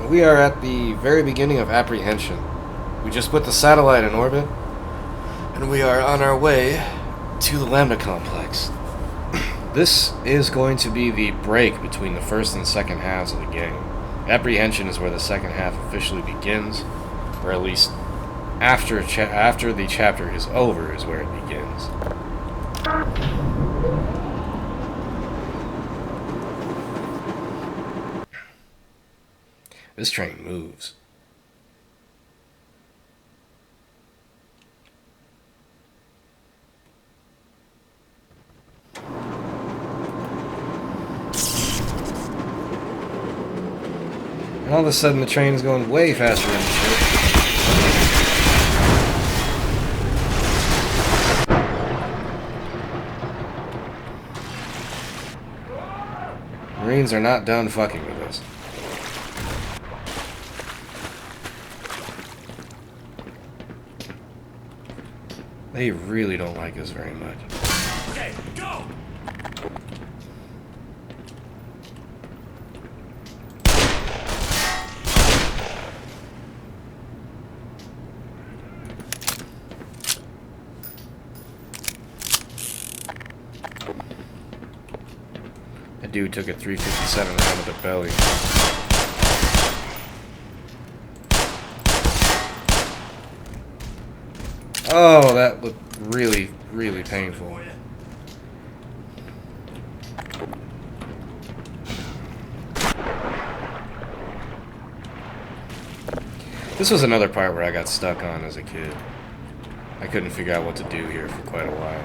We are at the very beginning of Apprehension. We just put the satellite in orbit, and we are on our way to the Lambda complex. This is going to be the break between the first and second halves of the game. Apprehension is where the second half officially begins, or at least after the chapter is over is where it begins. This train moves. And all of a sudden the train is going way faster than it should. Marines are not done fucking with us. They really don't like us very much. Okay, go! That dude took a 357 round to the belly. Oh, that looked really, really painful. This was another part where I got stuck on as a kid. I couldn't figure out what to do here for quite a while.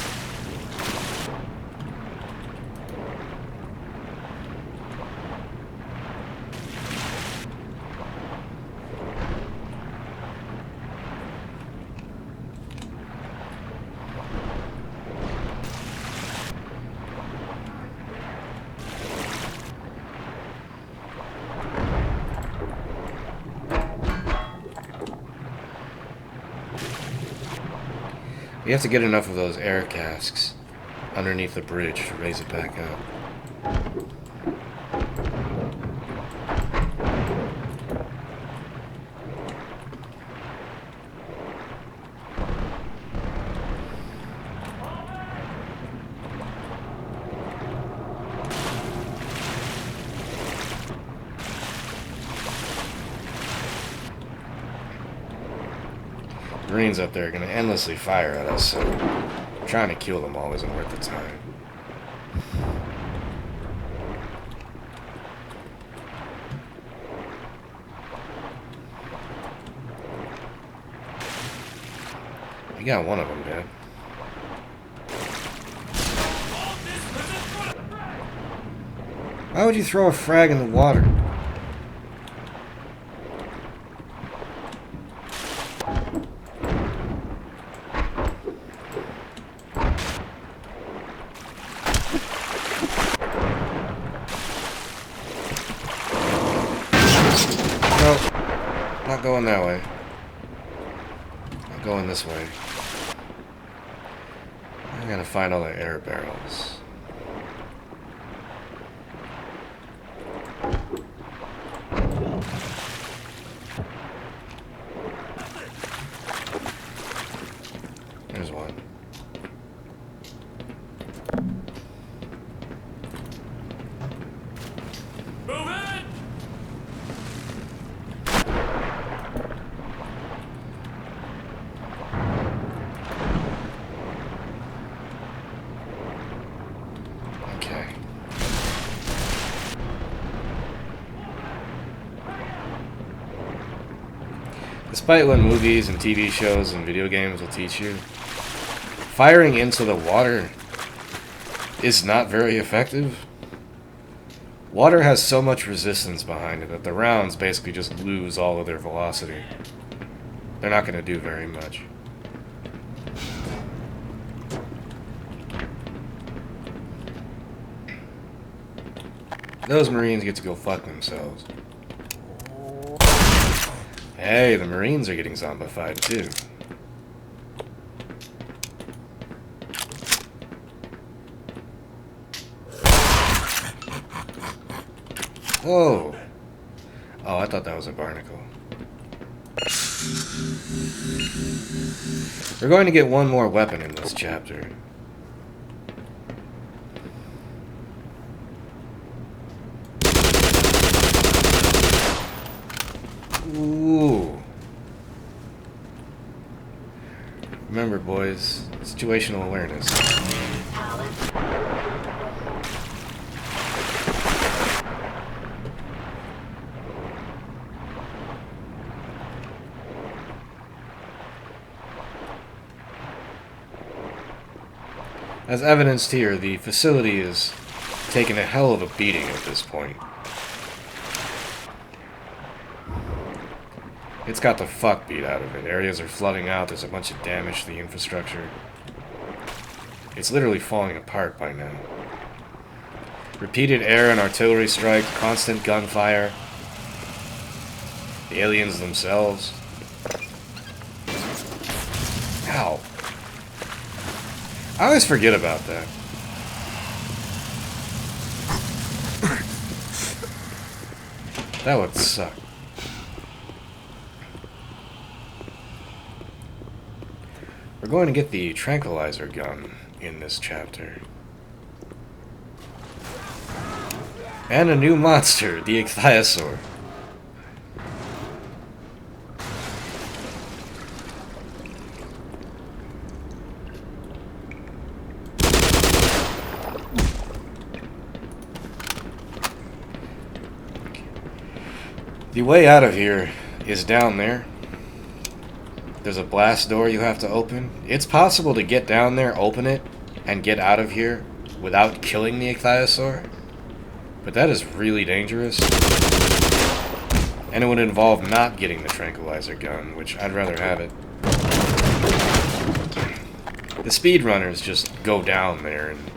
You have to get enough of those air casks underneath the bridge to raise it back up. Marines up there are going to endlessly fire at us, so trying to kill them all isn't worth the time. We got one of them dead. Why would you throw a frag in the water? Not going that way. I'm going this way. I gotta find all the air barrels. There's one. Move it! Okay. Despite what movies and TV shows and video games will teach you, firing into the water is not very effective. Water has so much resistance behind it that the rounds basically just lose all of their velocity. They're not going to do very much. Those Marines get to go fuck themselves. Hey, the Marines are getting zombified too. Whoa. Oh, I thought that was a barnacle. We're going to get one more weapon in this chapter. Ooh. Remember, boys, situational awareness. As evidenced here, the facility is taking a hell of a beating at this point. It's got the fuck beat out of it. Areas are flooding out, there's a bunch of damage to the infrastructure. It's literally falling apart by now. Repeated air and artillery strikes, constant gunfire. The aliens themselves. Ow. I always forget about that. That would suck. We're going to get the tranquilizer gun in this chapter. And a new monster, the ichthyosaur. The way out of here is down there. There's a blast door you have to open. It's possible to get down there, open it, and get out of here without killing the ichthyosaur. But that is really dangerous. And it would involve not getting the tranquilizer gun, which I'd rather have it. The speedrunners just go down there and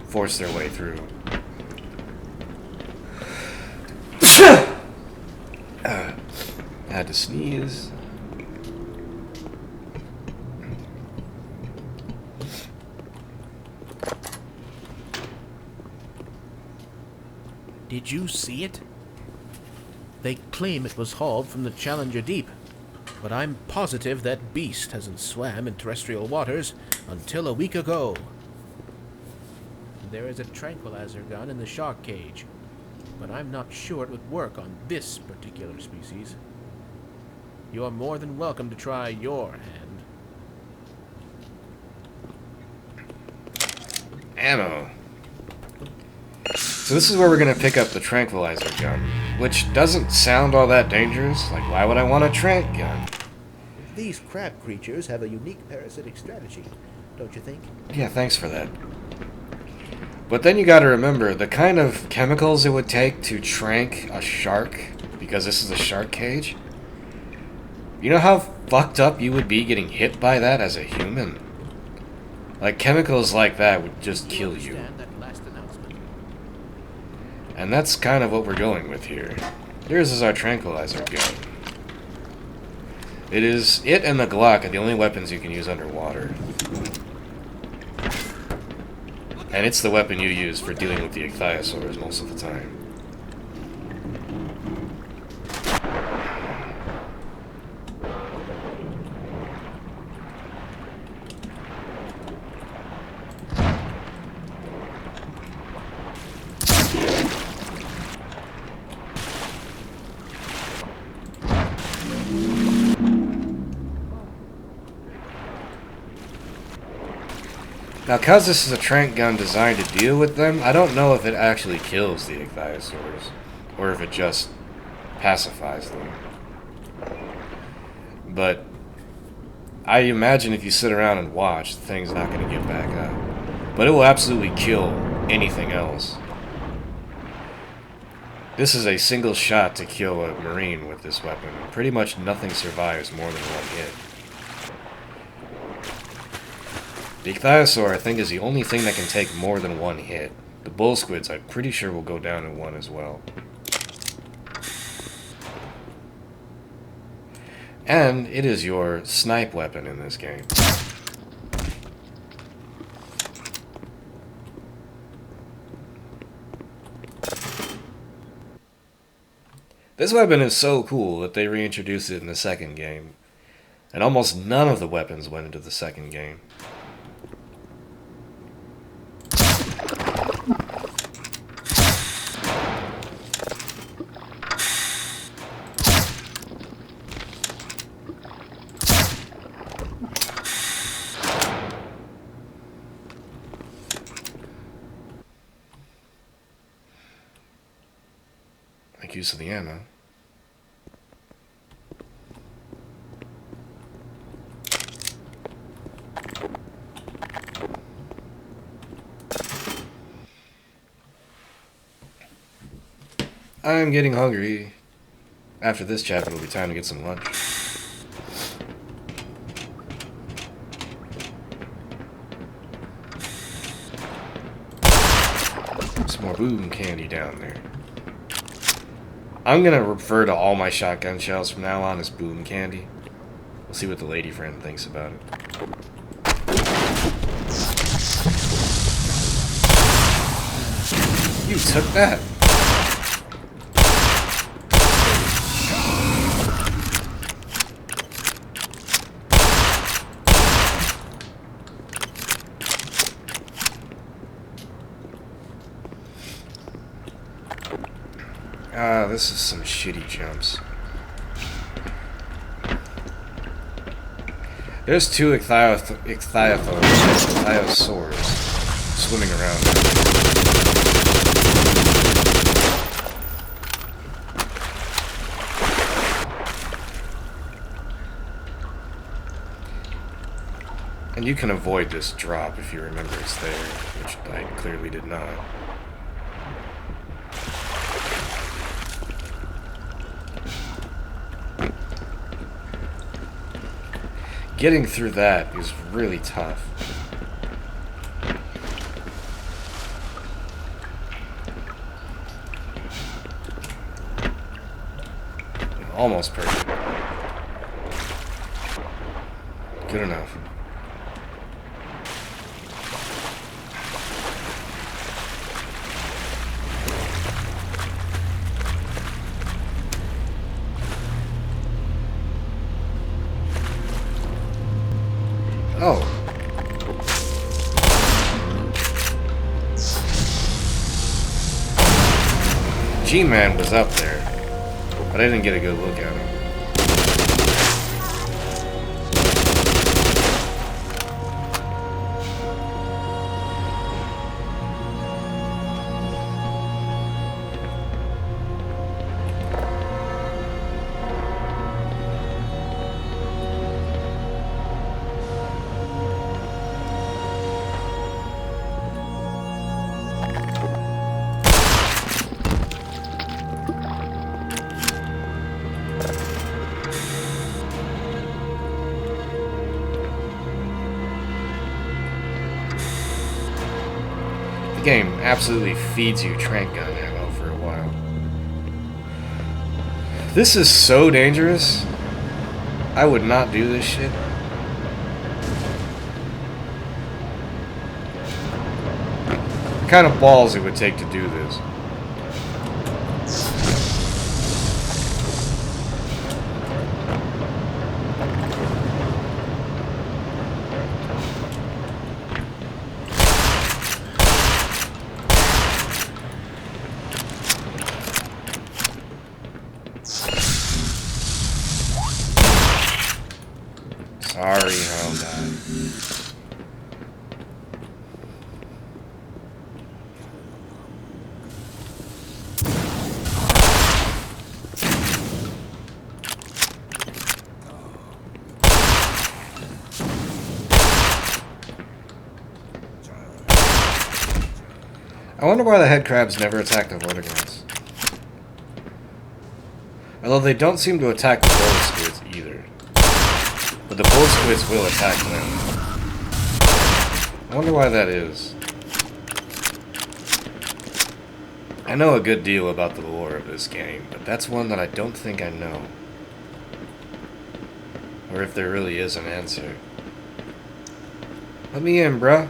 force their way through. I had to sneeze. Did you see it? They claim it was hauled from the Challenger Deep, but I'm positive that beast hasn't swam in terrestrial waters until a week ago. There is a tranquilizer gun in the shark cage, but I'm not sure it would work on this particular species. You are more than welcome to try your hand. Ammo. So this is where we're going to pick up the tranquilizer gun, which doesn't sound all that dangerous. Like, why would I want a tranq gun? These crab creatures have a unique parasitic strategy, don't you think? Yeah, thanks for that. But then you gotta remember, the kind of chemicals it would take to tranq a shark, because this is a shark cage, you know how fucked up you would be getting hit by that as a human? Like, chemicals like that would just kill you. And that's kind of what we're going with here. Here's our tranquilizer gun. It and the Glock are the only weapons you can use underwater. And it's the weapon you use for dealing with the ichthyosaurs most of the time. Now, because this is a tranq gun designed to deal with them, I don't know if it actually kills the ichthyosaurs, or if it just pacifies them. But I imagine if you sit around and watch, the thing's not going to get back up. But it will absolutely kill anything else. This is a single shot to kill a Marine with this weapon. Pretty much nothing survives more than one hit. The ichthyosaur, I think, is the only thing that can take more than one hit. The bull squids, I'm pretty sure, will go down in one as well. And it is your snipe weapon in this game. This weapon is so cool that they reintroduced it in the second game. And almost none of the weapons went into the second game. Make use of the ammo. I'm getting hungry. After this chapter, it'll be time to get some lunch. Some more boom candy down there. I'm gonna refer to all my shotgun shells from now on as boom candy. We'll see what the lady friend thinks about it. You took that. Ah, this is some shitty jumps. There's two ichthyosaurs swimming around. And you can avoid this drop if you remember it's there, which I clearly did not. Getting through that is really tough. Almost perfect. Good enough. Oh. G-Man was up there, but I didn't get a good look at him. The game absolutely feeds you trank gun ammo for a while. This is so dangerous. I would not do this shit. What kind of balls it would take to do this? Sorry, hold on. I wonder why the head crabs never attack the vortigaunts. Although they don't seem to attack the bullet squids either. But the bullet squids will attack them. I wonder why that is. I know a good deal about the lore of this game, but that's one that I don't think I know. Or if there really is an answer. Let me in, bruh.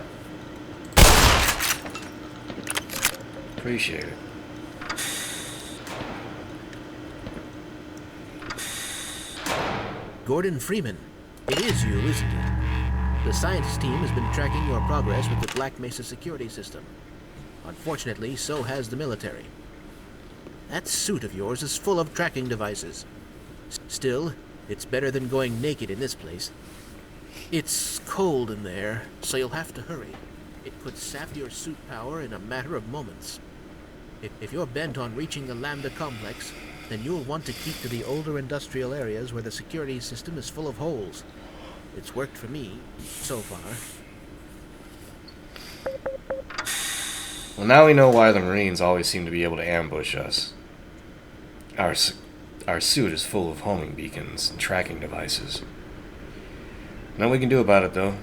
Appreciate it. Gordon Freeman. It is you, isn't it? The science team has been tracking your progress with the Black Mesa security system. Unfortunately, so has the military. That suit of yours is full of tracking devices. Still, it's better than going naked in this place. It's cold in there, so you'll have to hurry. It could sap your suit power in a matter of moments. If you're bent on reaching the Lambda complex, then you'll want to keep to the older industrial areas where the security system is full of holes. It's worked for me, so far. Well, now we know why the Marines always seem to be able to ambush us. Our suit is full of homing beacons and tracking devices. Nothing we can do about it, though.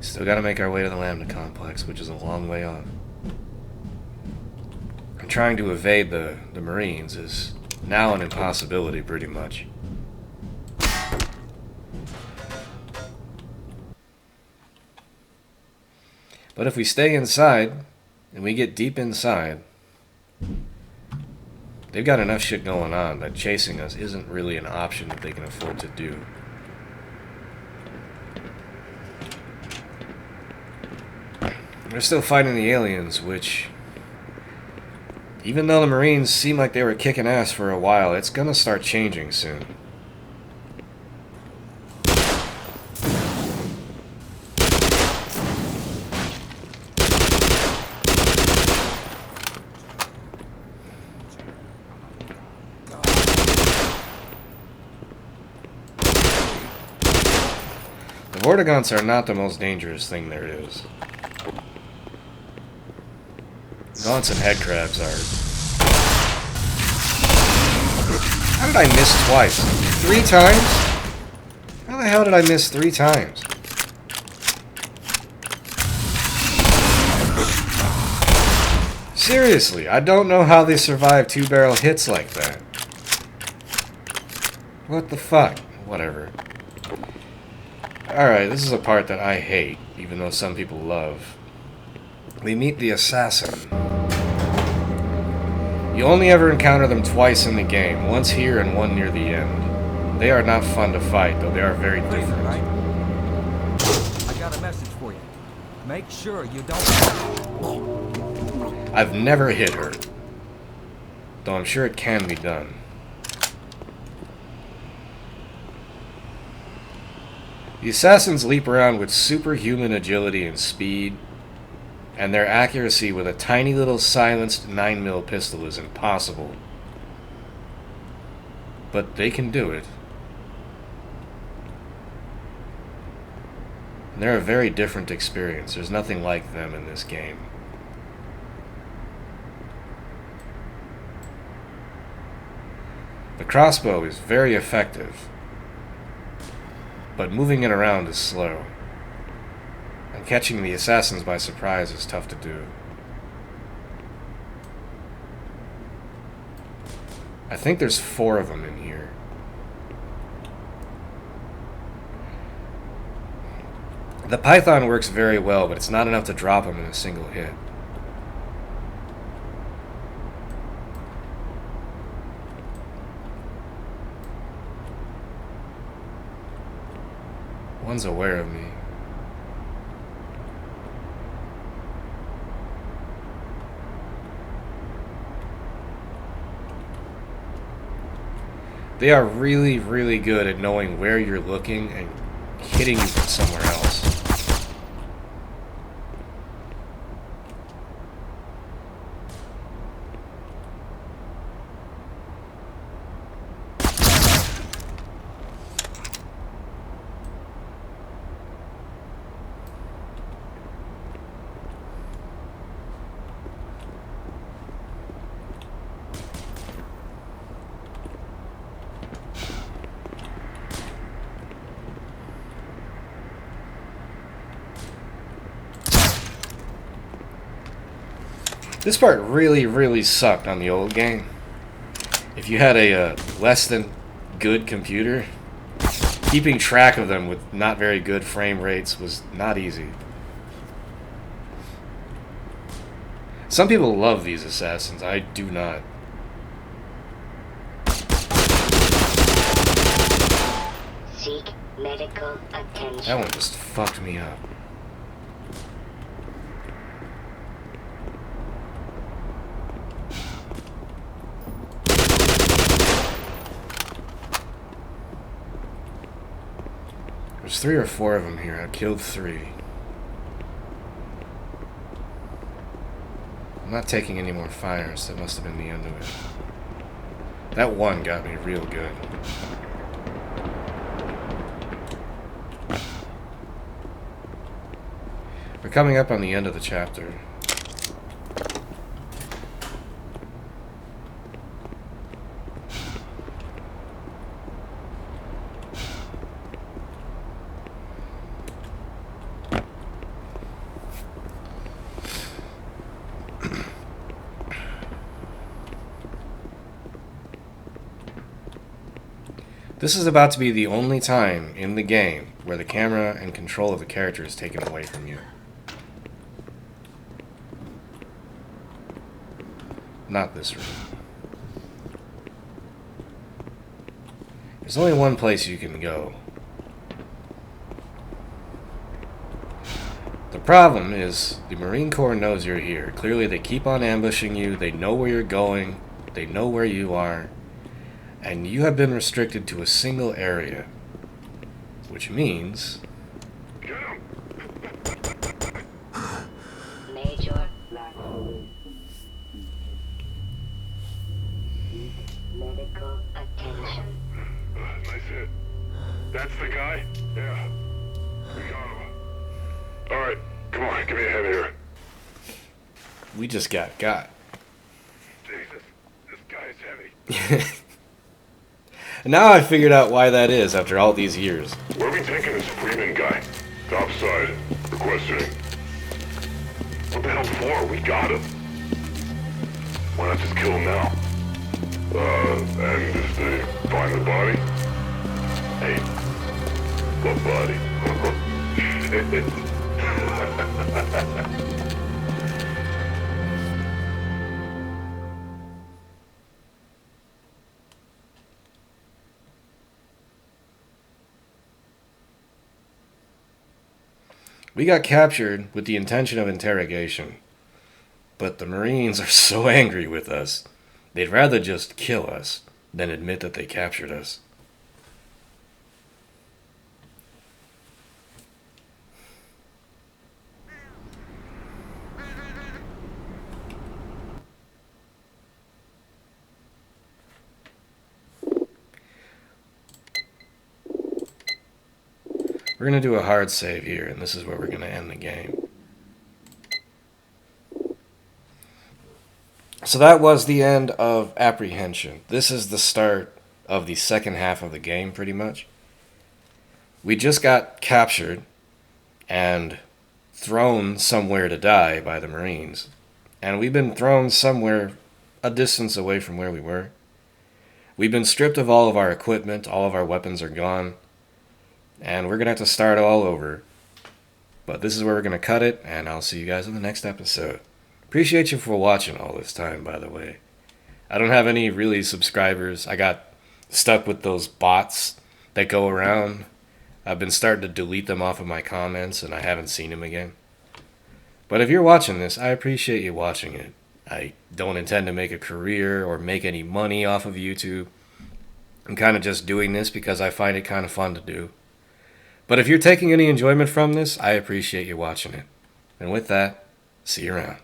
Still gotta make our way to the Lambda complex, which is a long way off. And trying to evade the Marines is now an impossibility, pretty much. But if we stay inside, and we get deep inside, they've got enough shit going on that chasing us isn't really an option that they can afford to do. They're still fighting the aliens, which, even though the Marines seem like they were kicking ass for a while, it's gonna start changing soon. The Vortigaunts are not the most dangerous thing there is. Gaunts and head crabs are... How did I miss twice? 3 times? How the hell did I miss 3 times? Seriously, I don't know how they survive 2-barrel hits like that. What the fuck? Whatever. Alright, this is a part that I hate, even though some people love. We meet the assassin. You only ever encounter them twice in the game, once here and one near the end. They are not fun to fight, though they are very different. Right? I got a message for you. Make sure you don't... I've never hit her, though I'm sure it can be done. The assassins leap around with superhuman agility and speed, and their accuracy with a tiny little silenced 9mm pistol is impossible. But they can do it. And they're a very different experience. There's nothing like them in this game. The crossbow is very effective, but moving it around is slow. And catching the assassins by surprise is tough to do. I think there's 4 of them in here. The Python works very well, but it's not enough to drop them in a single hit. One's aware of me. They are really, really good at knowing where you're looking and hitting you from somewhere else. This part really, really sucked on the old game. If you had a less than good computer, keeping track of them with not very good frame rates was not easy. Some people love these assassins. I do not. Seek medical attention. That one just fucked me up. There's 3 or 4 of them here. I killed 3. I'm not taking any more fires. That must have been the end of it. That one got me real good. We're coming up on the end of the chapter. This is about to be the only time in the game where the camera and control of the character is taken away from you. Not this room. There's only one place you can go. The problem is, the Marine Corps knows you're here. Clearly they keep on ambushing you, they know where you're going, they know where you are, and you have been restricted to a single area. Which means... Major medical attention. Nice hit. That's the guy? Yeah. We got him. Alright, come on, give me a hand here. we just got. Jesus, this guy's heavy. And now I figured out why that is after all these years. Where are we taking this Freeman guy? Top side. Requesting. What the hell for? We got him. Why not just kill him now? And just find the body? Hey, what body? We got captured with the intention of interrogation, but the Marines are so angry with us, they'd rather just kill us than admit that they captured us. We're going to do a hard save here, and this is where we're going to end the game. So that was the end of Apprehension. This is the start of the second half of the game, pretty much. We just got captured and thrown somewhere to die by the Marines. And we've been thrown somewhere a distance away from where we were. We've been stripped of all of our equipment, all of our weapons are gone. And we're going to have to start all over. But this is where we're going to cut it, and I'll see you guys in the next episode. Appreciate you for watching all this time, by the way. I don't have any really subscribers. I got stuck with those bots that go around. I've been starting to delete them off of my comments, and I haven't seen them again. But if you're watching this, I appreciate you watching it. I don't intend to make a career or make any money off of YouTube. I'm kind of just doing this because I find it kind of fun to do. But if you're taking any enjoyment from this, I appreciate you watching it. And with that, see you around.